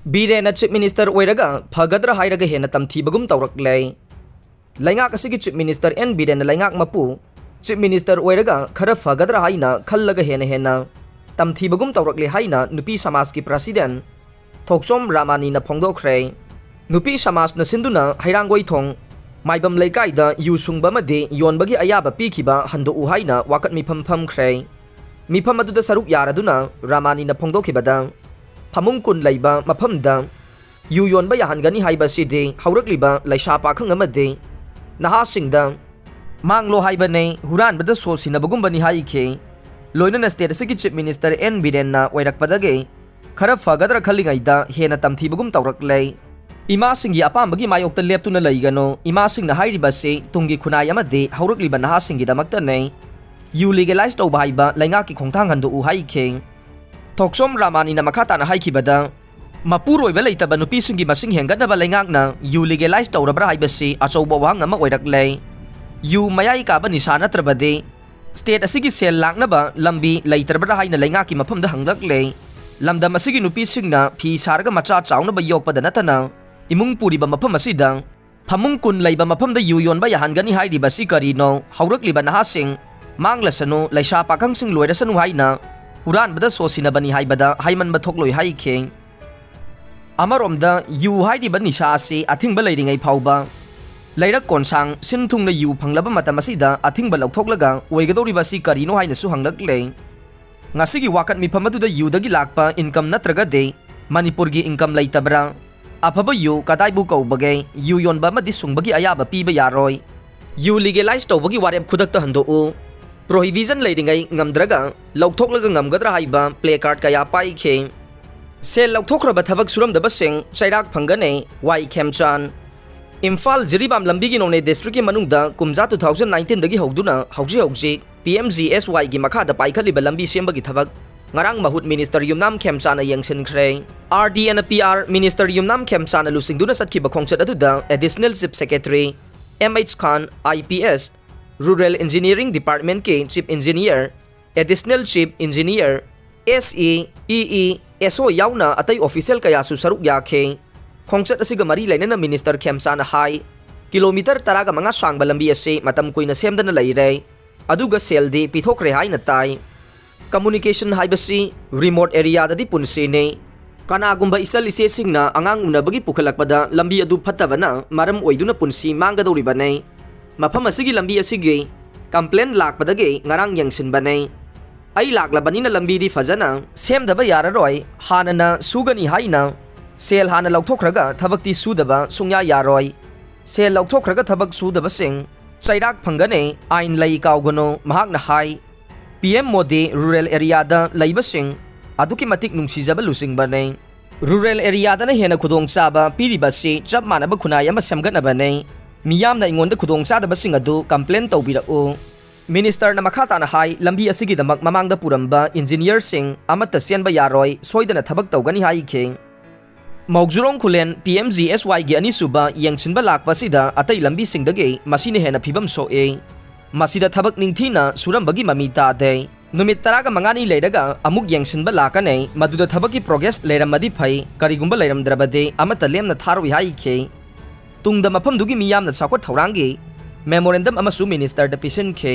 Biren chief minister ओइरगा फगद्र हाइरगा हेना तमथीबगुम तौरकले लैंगाक असिगी चीफ मिनिस्टर एन बीरेन लैंगाक मपु चीफ मिनिस्टर ओइरगा खर फगद्र हाइना खल्लगा हेना तमथीबगुम तौरकले हाइना नुपी समाज की प्रेसिडेंट थोक्सोम रामानी न फोंदोखरे नुपी समाज न सिंदुना हैरांगोई थोंग माइबम लेकाइदा यू सुंगबमदे योनबगी अयाबा पीखिबा हंदोउ हाइना वाकत मिफम फमख्रे मिफम अदुदा सरुक यारदुना रामानी न फोंदोखिबदा फमुंग कुन लैबा मफमदा यू योनबा याहनगनी हाइबसिदे हौरकलिबा लैसा पाखंग अमदे नहासिंगदा मांगलो हाइबने हुरानबदा सोसिनबगुंबनी हाइखे लोइनना स्टेट असगी चीफ मिनिस्टर एन बीरेनना ओइरकपदगे खर फगद्र खलिंगैदा हेना तमथीबगुम तौरकले इमा सिंगी अपामबगी मायोक्ता लेप्तुना लैगनो इमा सिंगना हाइरिबसे तुंगी खुनाय अमदे हौरकलिबा नहासिंगी दमक्तने यू लीगलाइज तौबा हाइबा लैंगाकी खोंथांग हंदोउ हाइखे थोक्सोम रामानी न मखाताना हाइखिबदा मपुरोइबा लैतबा नुपीसिंगी मसिंग हेंगतनबा लैंगाकना यू लीगलाइज तौरबरा हाइबसे अचौबा वाहंग अमा ओइरकले यू मयाई काबा निशा नत्रबदे स्टेट असिगी सेल लांगनबा लंबी लैतरबरा हाइना लैंगाकी मफमदा हंगलकले लमदम असिगी नुपीसिंगना फी सारगा मचा चाउनबा योकपदा नतना इमुंग पुरीबा मफम असिदा फमुंग कुन लैबा मफमदा यू योनबा याहनगनी हाइरिबसि करिनो हौरकलिबा नहासिंग मांगलसनु लैसा पाखंगसिंग लोइरसनु हाइना हुरानबदा सोसिनबनी हाइबदा हाइमनबा थोक्लोइ हाइखे अमरोमदा यू हाइरिबा निशा असे अथिंगबा लैरिङै फाउबा लैरक कोनसांग सिनथुंगना यू फंगलबा मतम असिदा अथिंगबा लौथोक्लगा ओइगदौरिबसि करिनो हाइनसु हंगलकले ngasi wakat mi pamadu yu dagi lakpa income natraga de manipur gi income laitabra afaba yu kadai bu kau bagai yu yon ba madi sungbagi ayaba piba yaroi yu legalize tawbagi warem khudak ta hando u prohibition leidingai ngamdraga laukthoklaga ngamgadra haiba play card kaya pai khe sel laukthokraba thabak suram da baseng chairak phangane wai khemchan imphal jiribam lambi gi none district gi manungda kumja 2019 dagi hogduna hauji PMGSY gi makha da paikaliba lambi sembagi thabak ngarang mahut minister yumnam khemchana yengsin khre RDNPR minister yumnam khemchana lusingduna satkiba khongchat aduda additional chief secretary MH Khan IPS rural engineering department ke chief engineer additional chief engineer SE EE SO yauna atai official kaya su saruk yakhe khongchat asiga mari lainana minister khemchana hai kilometer taraga manga sangba lambi ase matam koina semdana laire aduga seldi pithokre haina tai communication haibasi remote area dadi punsi ne kana gumba isal ise singna angang unabagi pukhalakpada lambi adu phatabana maram oiduna punsi manggadori bane mafam asigi lambi asigi complaint lakpadage ngarang yangsin bane ai laklabani na lambi di fajana semdaba yararoi hanana sugani haina sel hana lauthokraga thabakti sudaba sungya yaroi sel lauthokraga thabak sudaba sing chairak phangane ain lai kaugano mahak na hai PM Modi rural area da laibasing aduki matik nungsijaba lusing bane rural area da na hena khudong chaba piribasi chap manaba khunaya ma semgatna bane miyam na ingonda khudong chada basing adu complaint tawbira u minister na makhata na hai lambi asigi damak mamangda puramba engineer sing amata sianba yaroi soidana thabak tawgani hai khe Maugzurong Kulen PMGSY gi ani suba yangsinba lakpa sida atai lambi singdage masine hena phibam so e masida thabak ningthina surambagi mami ta de numit taraga mangani leidaga amuk yangsinba lakane maduda thabaki progress leiramadi phai karigumba leiramdrabade amata lemna tharwi hai khe tungda mafam dugi miyamna sakot thaurangi memorandum amasu minister da pisin khe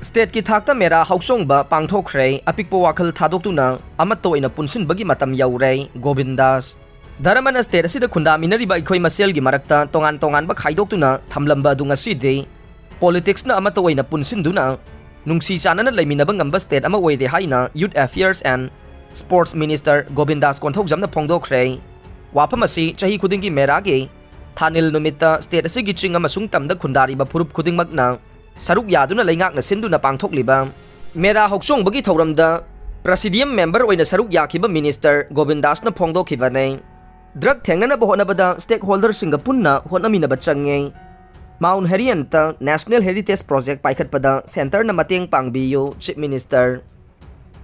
State ki thakta mera hausong ba pangthokre apikpo wakhal thadokuna amato ina punsin bagi matam yaure Govindas Dharamana state asida khunda minari ba ikhoi masel gi marakta tongan ba khaidoktuna thamlamba dunga side politics na amato ina punsin duna nungsi chanana leiminaba ngamba state ama oide haina youth affairs and sports minister Govindas konthok jamna phongdokre waphamasi chahi khudingi mera ge thanil numita state asigi chinga masung tamda khundari ba phurup khudingmakna saruk yaduna leingak na sinduna pangthokliba mera hoksong bagi thauramda presidium member oina saruk yakiba minister Govindas na phongdokhibane drug thengnana bohonabada stakeholder singa punna honamina bachange Mount Herian ta National Heritage Project paikhatpada center na mateng pangbiyo chief minister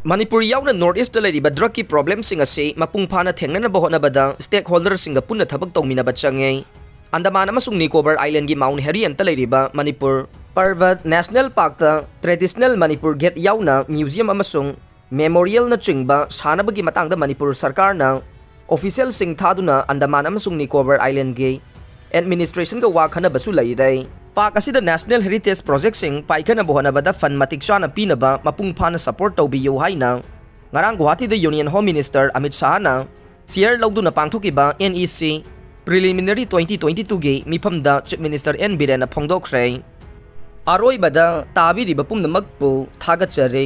Manipur yauna north east leriba drug ki problem singa se mapungphana thengnana bohonabada stakeholder singa punna thabak tawmina bachange Andaman amasung Nicobar Island gi Mount Herian ta leriba Manipur Parvat National Park ta Traditional Manipur Gate yauna museum amasung memorial na chingba sanabagi matangda Manipur sarkar na ऑफिशियलसिंग थादुना अंडमान अमसुंग Nicobar island गे administration का वा खनबसु लैरै पाक असिदा नेशनल हेरिटेज प्रोजेक्ट सिंग पाइखनब होनबदा फंड मतिक चाना पीनबा मपुंग फाना सपोर्ट तौबियो हाइना ngarang Guwahati da Union Home Minister Amit Shah na share lawduna pangthokiba NEC preliminary 2022 ge mifamda Chief Minister N Biren na phongdokkhre aroi bada tabi riba pumnamak pu thagachare